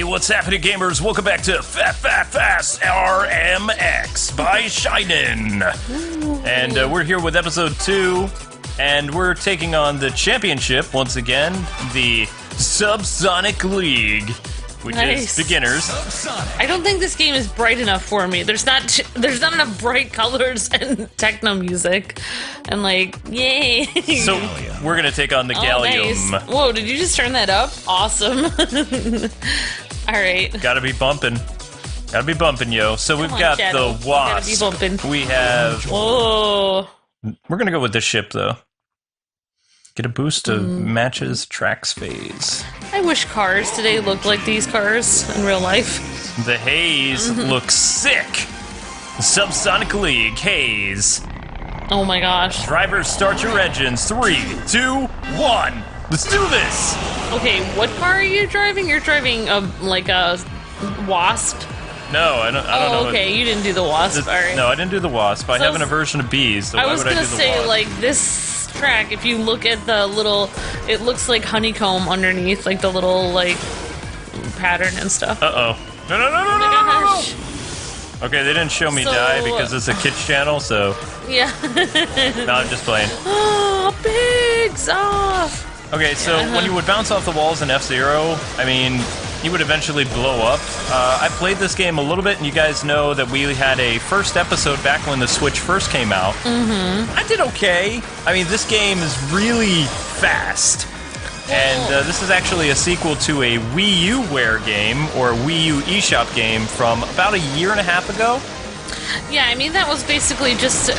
what's happening, gamers? Welcome back to Fast RMX by Shinin. And we're here with episode 2, and we're taking on the championship once again, the Subsonic League, which is beginners. I don't think this game is bright enough for me. There's not enough bright colors and techno music, and like, yay! So we're gonna take on the Gallium. Nice. Whoa! Did you just turn that up? Awesome. All right. Gotta be bumping, yo. So we've got Shadow. the Wasp. Gotta be bumping. We have. Whoa! We're gonna go with this ship though. Get a boost to matches tracks phase. I wish cars today looked like these cars in real life. The Haze looks sick. Subsonic League Haze. Oh my gosh. Drivers, start your engines. 3, 2, 1. Let's do this. Okay, what car are you driving? You're driving a Wasp. No, I don't know. Oh, okay, you didn't do the Wasp. All right. No, I didn't do the Wasp. I have an aversion to bees, so why would I do the Wasp? I was gonna say, like, this track, if you look at the little, it looks like honeycomb underneath, like the little, like, pattern and stuff. Uh-oh. No. Oh my gosh. Okay, they didn't show me die because it's a kids channel, so... Yeah. No, I'm just playing. Oh, pigs off! Okay, so when you would bounce off the walls in F-Zero, I mean, you would eventually blow up. I played this game a little bit, and you guys know that we had a first episode back when the Switch first came out. I did okay. I mean, this game is really fast. And this is actually a sequel to a Wii U-ware game, or a Wii U eShop game from about a year and a half ago. Yeah, I mean, that was basically just,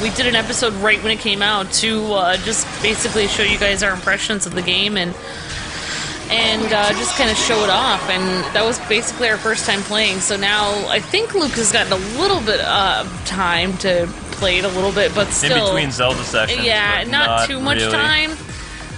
we did an episode right when it came out to just basically show you guys our impressions of the game and just kind of show it off, and that was basically our first time playing. So now I think Luke has gotten a little bit of time to play it a little bit, but still... In between Zelda sessions. Yeah, not too much time,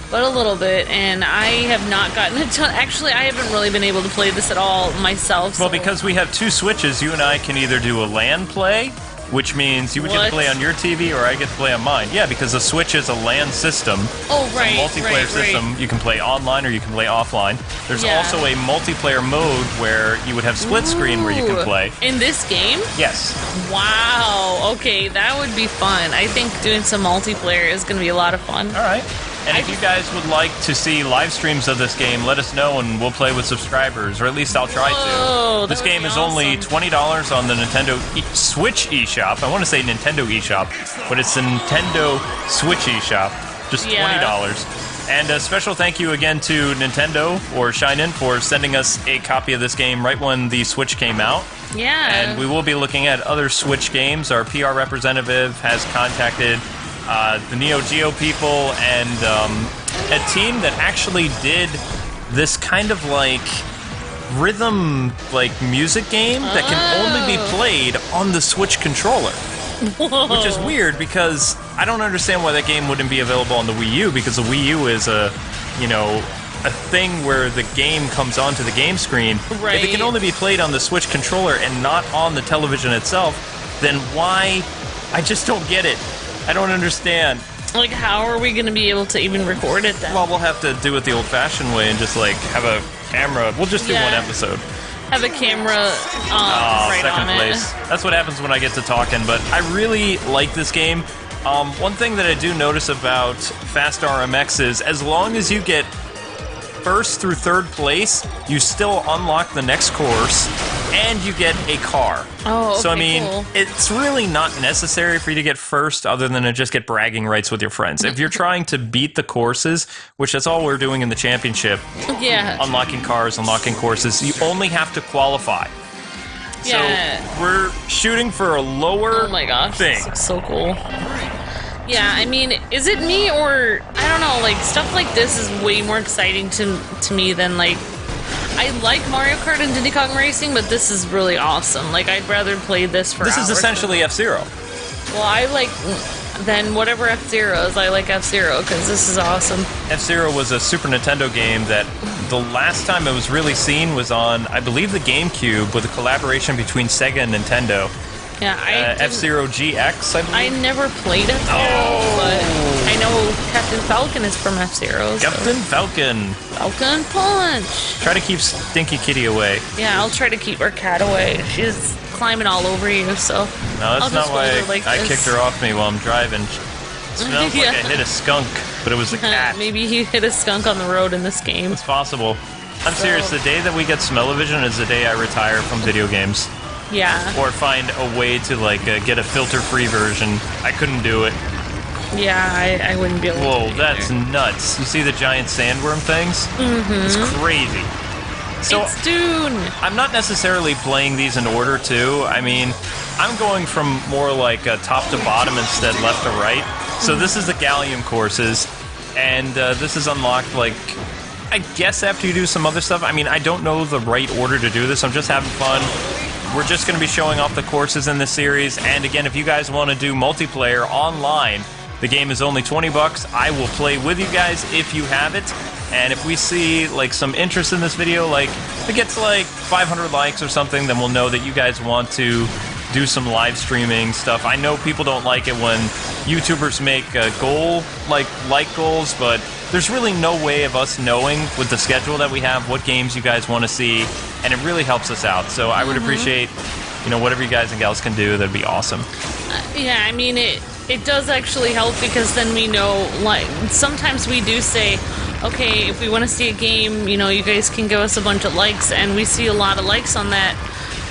but a little bit, and I have not gotten a ton. Actually, I haven't really been able to play this at all myself. Well, because we have 2 Switches, you and I can either do a LAN play, which means you would get to play on your TV, or I get to play on mine. Yeah, because the Switch is a LAN system. Oh, right, it's a multiplayer system. You can play online or you can play offline. There's also a multiplayer mode where you would have split screen where you can play. In this game? Yes. Wow. Okay, that would be fun. I think doing some multiplayer is going to be a lot of fun. All right. And if you guys would like to see live streams of this game, let us know and we'll play with subscribers, or at least I'll try to. This game is only $20 on the Nintendo Switch eShop. I want to say Nintendo eShop, but it's the Nintendo Switch eShop. Just $20. And a special thank you again to Nintendo, or Shinin, for sending us a copy of this game right when the Switch came out. Yeah. And we will be looking at other Switch games. Our PR representative has contacted the Neo Geo people and a team that actually did this kind of like rhythm music game that can only be played on the Switch controller. Whoa. Which is weird because I don't understand why that game wouldn't be available on the Wii U, because the Wii U is a thing where the game comes onto the game screen. Right. If it can only be played on the Switch controller and not on the television itself, then why? I just don't get it. I don't understand. Like, how are we going to be able to even record it then? Well, we'll have to do it the old-fashioned way and just, have a camera. We'll just do one episode. Have a camera right second on place. it. That's what happens when I get to talking, but I really like this game. One thing that I do notice about Fast RMX is as long as you get first through third place, you still unlock the next course, and you get a car. Oh, okay, so, I mean, cool. It's really not necessary for you to get first other than to just get bragging rights with your friends. If you're trying to beat the courses, which that's all we're doing in the championship, unlocking cars, unlocking courses, you only have to qualify. Yeah. So, we're shooting for a lower Oh my gosh, thing. this looks so cool. Yeah, I mean, is it me or, I don't know, like, stuff like this is way more exciting to me than, like, I like Mario Kart and Diddy Kong Racing, but this is really awesome. Like, I'd rather play this for This hours. is essentially F-Zero. Well, I like, then whatever F-Zero is, I like F-Zero, because this is awesome. F-Zero was a Super Nintendo game that the last time it was really seen was on, I believe, the GameCube, with a collaboration between Sega and Nintendo. Yeah, F-Zero GX, I believe. I never played F-Zero, but I know Captain Falcon is from F-Zero. Captain Falcon. Falcon Punch. Try to keep Stinky Kitty away. Yeah, I'll try to keep our cat away. She's climbing all over you, so. No, that's not why like I kicked her off me while I'm driving. It smells like I hit a skunk, but it was a cat. Maybe he hit a skunk on the road in this game. It's possible. I'm serious, the day that we get smell-o-vision is the day I retire from video games. Yeah. Or find a way to, like, get a filter-free version. I couldn't do it. Yeah, I wouldn't be able to. Whoa, that's nuts. You see the giant sandworm things? Mm-hmm. It's crazy. So, it's Dune! I'm not necessarily playing these in order, too. I mean, I'm going from more like top to bottom instead left to right. So this is the Gallium courses, and this is unlocked, like, I guess after you do some other stuff. I mean, I don't know the right order to do this. I'm just having fun. We're just going to be showing off the courses in this series, and again, if you guys want to do multiplayer online, the game is only $20. I will play with you guys if you have it, and if we see like some interest in this video, like if it gets like 500 likes or something, then we'll know that you guys want to do some live streaming stuff. I know people don't like it when YouTubers make goal like goals, but there's really no way of us knowing with the schedule that we have what games you guys want to see, and it really helps us out. So I would appreciate, you know, whatever you guys and gals can do. That'd be awesome. Yeah, I mean it does actually help, because then we know, like, sometimes we do say, okay, if we want to see a game, you know, you guys can give us a bunch of likes, and we see a lot of likes on that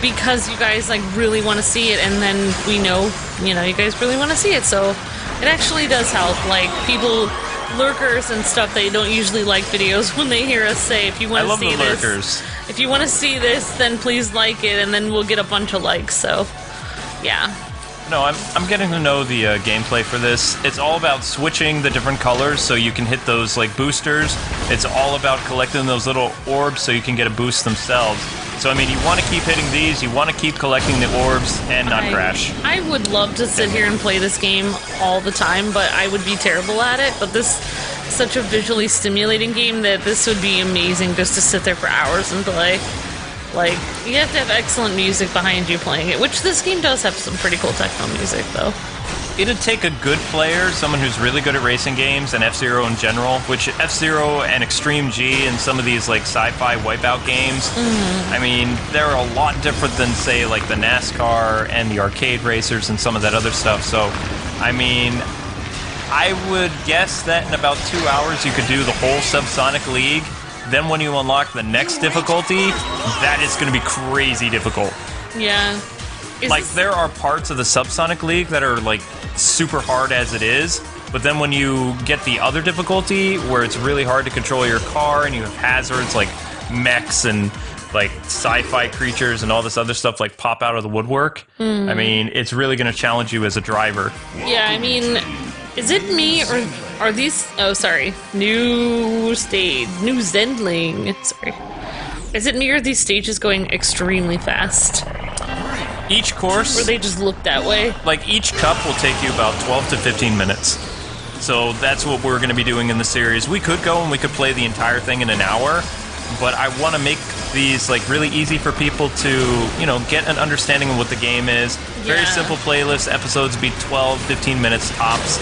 because you guys, like, really want to see it, and then we know, you know, you guys really want to see it, so it actually does help. Like, people, lurkers and stuff, they don't usually like videos when they hear us say, if you want to see this, lurkers. If you want to see this, then please like it, and then we'll get a bunch of likes, so, yeah. No, I'm getting to know the gameplay for this. It's all about switching the different colors so you can hit those like boosters. It's all about collecting those little orbs so you can get a boost themselves. So I mean, you want to keep hitting these, you want to keep collecting the orbs and not crash. I would love to sit here and play this game all the time, but I would be terrible at it. But this is such a visually stimulating game that this would be amazing just to sit there for hours and play. Like, you have to have excellent music behind you playing it, which this game does have some pretty cool techno music, though. It'd take a good player, someone who's really good at racing games and F-Zero in general, which F-Zero and Extreme G and some of these like sci-fi wipeout games, I mean, they're a lot different than, say, like the NASCAR and the arcade racers and some of that other stuff. So, I mean, I would guess that in about 2 hours you could do the whole Subsonic League. Then when you unlock the next difficulty, that is going to be crazy difficult. Yeah. There are parts of the Subsonic League that are, like, super hard as it is, but then when you get the other difficulty, where it's really hard to control your car, and you have hazards like mechs and, like, sci-fi creatures and all this other stuff, like, pop out of the woodwork, I mean, it's really going to challenge you as a driver. Yeah, I mean, is it me, or are these... Oh, sorry. New Zendling. Sorry. Is it me, or are these stages going extremely fast? Each course... Or they just look that way? Like, each cup will take you about 12 to 15 minutes. So that's what we're going to be doing in the series. We could go and we could play the entire thing in an hour, but I want to make these, like, really easy for people to, you know, get an understanding of what the game is. Very simple playlist. Episodes be 12, 15 minutes tops.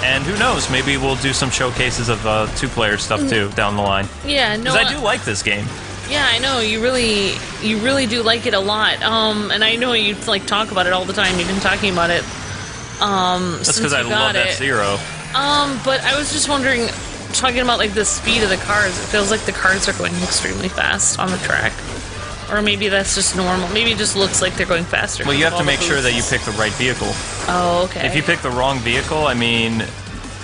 And who knows, maybe we'll do some showcases of two-player stuff, too, down the line. Yeah, no... Because I do like this game. Yeah, I know, you really do like it a lot. And I know you, like, talk about it all the time. You've been talking about it, That's because I love F-Zero. But I was just wondering, talking about, like, the speed of the cars, it feels like the cars are going extremely fast on the track. Or maybe that's just normal. Maybe it just looks like they're going faster. Well, you have to make sure that you pick the right vehicle. Oh, okay. If you pick the wrong vehicle, I mean,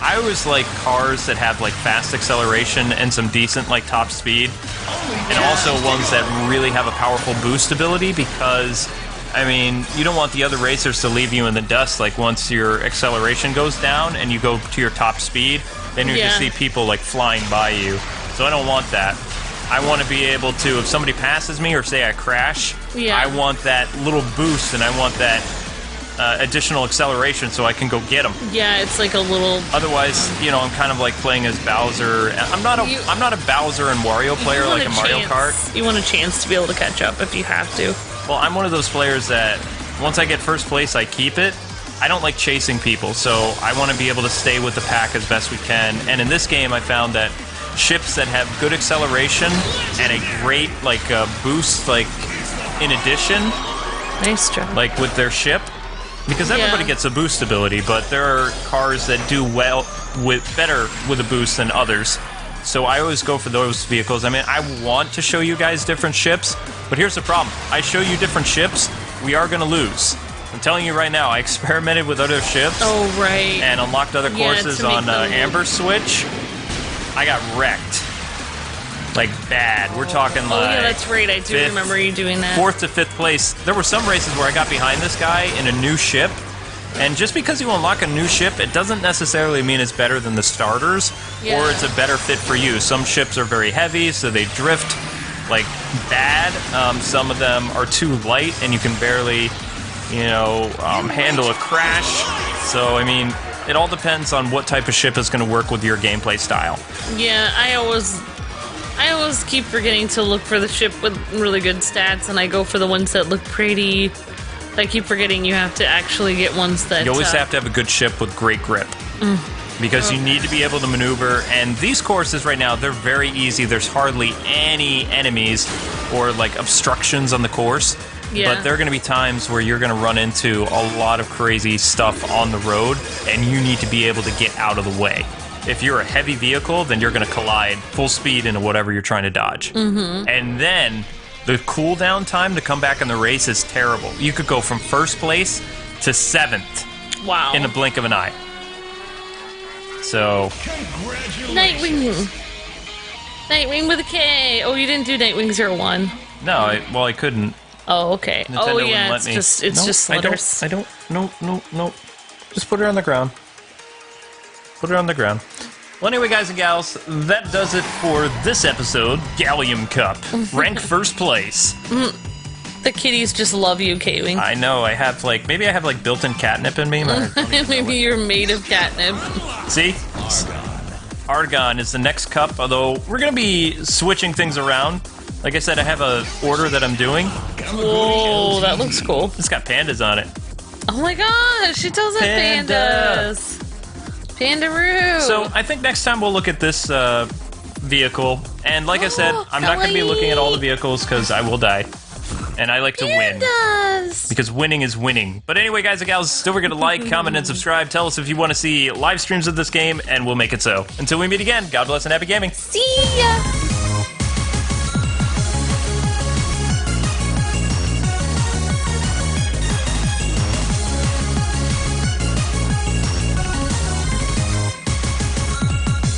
I always like cars that have, like, fast acceleration and some decent, like, top speed. And also ones that really have a powerful boost ability, because, I mean, you don't want the other racers to leave you in the dust, like, once your acceleration goes down and you go to your top speed, then you just see people, like, flying by you. So I don't want that. I want to be able to, if somebody passes me or say I crash, I want that little boost and I want that additional acceleration so I can go get them. Yeah, it's like a little... Otherwise, you know, I'm kind of like playing as Bowser. I'm not a Bowser and Wario player like a Mario Kart. You want a chance to be able to catch up if you have to. Well, I'm one of those players that once I get first place, I keep it. I don't like chasing people, so I want to be able to stay with the pack as best we can. And in this game, I found that ships that have good acceleration and a great boost, in addition, Nice try. with their ship, because everybody gets a boost ability, but there are cars that do better with a boost than others. So I always go for those vehicles. I mean, I want to show you guys different ships, but here's the problem. I show you different ships, we are going to lose. I'm telling you right now, I experimented with other ships. Oh, right. And unlocked other courses on Amber Switch. I got wrecked. Bad. We're talking Oh, yeah, that's right. I do remember you doing that. 4th to 5th place. There were some races where I got behind this guy in a new ship. And just because you unlock a new ship, it doesn't necessarily mean it's better than the starters, or it's a better fit for you. Some ships are very heavy, so they drift bad. Some of them are too light, and you can barely, handle a crash. So, I mean, it all depends on what type of ship is going to work with your gameplay style. Yeah, I always keep forgetting to look for the ship with really good stats, and I go for the ones that look pretty. I keep forgetting you have to actually get ones that... You always have to have a good ship with great grip. Because you need to be able to maneuver, and these courses right now, they're very easy. There's hardly any enemies or obstructions on the course. Yeah. But there are going to be times where you're going to run into a lot of crazy stuff on the road, and you need to be able to get out of the way. If you're a heavy vehicle, then you're going to collide full speed into whatever you're trying to dodge. And then the cooldown time to come back in the race is terrible. You could go from 1st place to 7th in the blink of an eye. So... Nightwing! Nightwing with a K! Oh, you didn't do Nightwing 01. No, I couldn't. Oh, okay. Nintendo wouldn't let me. Just letters. I don't. No. Just put her on the ground. Put her on the ground. Well, anyway, guys and gals, that does it for this episode, Gallium Cup. Rank 1st place. The kitties just love you, K-Wing. I know, I have maybe I have built-in catnip in me. Maybe you're made of catnip. See? Argon is the next cup, although we're going to be switching things around. Like I said, I have a order that I'm doing. Whoa, that looks cool. It's got pandas on it. Oh my gosh, she does have pandas. Pandaroo. So I think next time we'll look at this vehicle. And like I said, I'm not going to be looking at all the vehicles because I will die. And I like to win. Because winning is winning. But anyway, guys and gals, don't forget to like, comment, and subscribe. Tell us if you want to see live streams of this game, and we'll make it so. Until we meet again, God bless and happy gaming. See ya!